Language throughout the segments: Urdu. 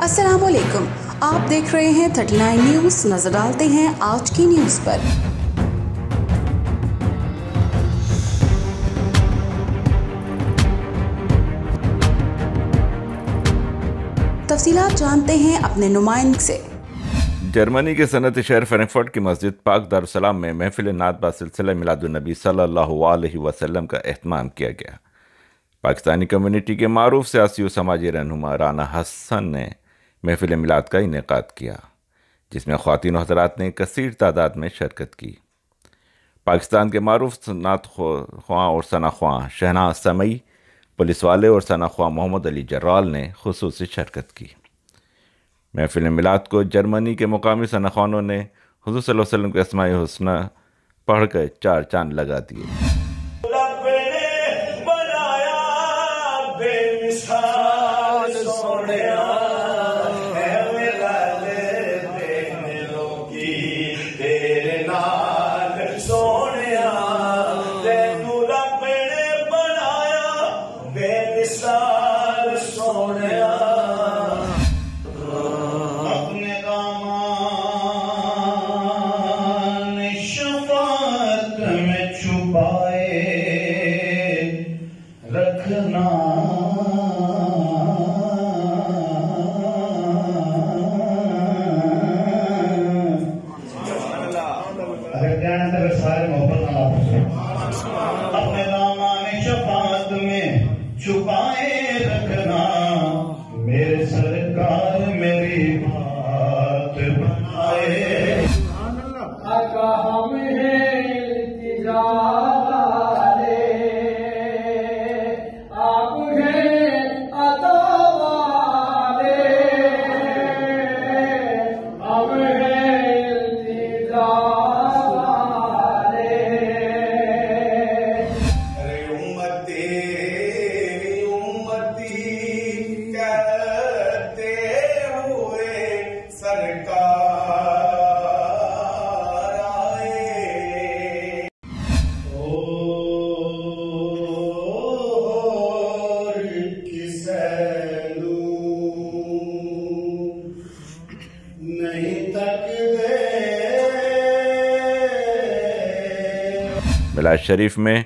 السلام علیکم، آپ دیکھ رہے ہیں 39 نیوز۔ نظر ڈالتے ہیں آج کی نیوز پر۔ تفصیلات جانتے ہیں اپنے نمائند سے۔ جرمنی کے صنعتی شہر فرینکفرٹ کی مسجد پاک دارالسلام میں محفل نعت سلسلہ میلاد النبی صلی اللہ علیہ وسلم کا اہتمام کیا گیا۔ پاکستانی کمیونٹی کے معروف سیاسی و سماجی رہنما رانا حسن نے محفل میلاد کا انعقاد کیا، جس میں خواتین و حضرات نے کثیر تعداد میں شرکت کی۔ پاکستان کے معروف نعت خواں اور ثنا خواں شہناز سمئی، پولیس والے اور ثنا خواں محمد علی جرال نے خصوصی شرکت کی۔ محفل میلاد کو جرمنی کے مقامی ثنا خوانوں نے حضور صلی اللہ علیہ وسلم کے اسماء حسنہ پڑھ کر 4 چاند لگا دیے۔ اپنے دامان شفاعت میں چھپائے رکھنا، میرے سرکار میری بات بنائے۔ آقا ہمیں التجا والے، آپ ہیں عطا والے، ہم ہیں التجا میلاد شریف میں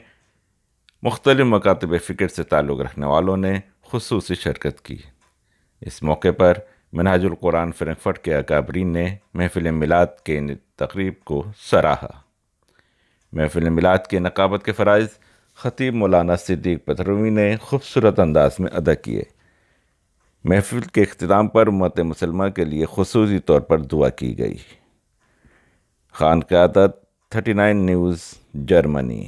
مختلف مکاتب فکر سے تعلق رکھنے والوں نے خصوصی شرکت کی۔ اس موقع پر منہاج القرآن فرینکفرٹ کے اکابرین نے محفل میلاد کے تقریب کو سراہا۔ محفل میلاد کے نقابت کے فرائض خطیب مولانا صدیق پتروی نے خوبصورت انداز میں ادا کیے۔ محفل کے اختتام پر امت مسلمہ کے لیے خصوصی طور پر دعا کی گئی۔ خان قیادت 39 نیوز جرمنی۔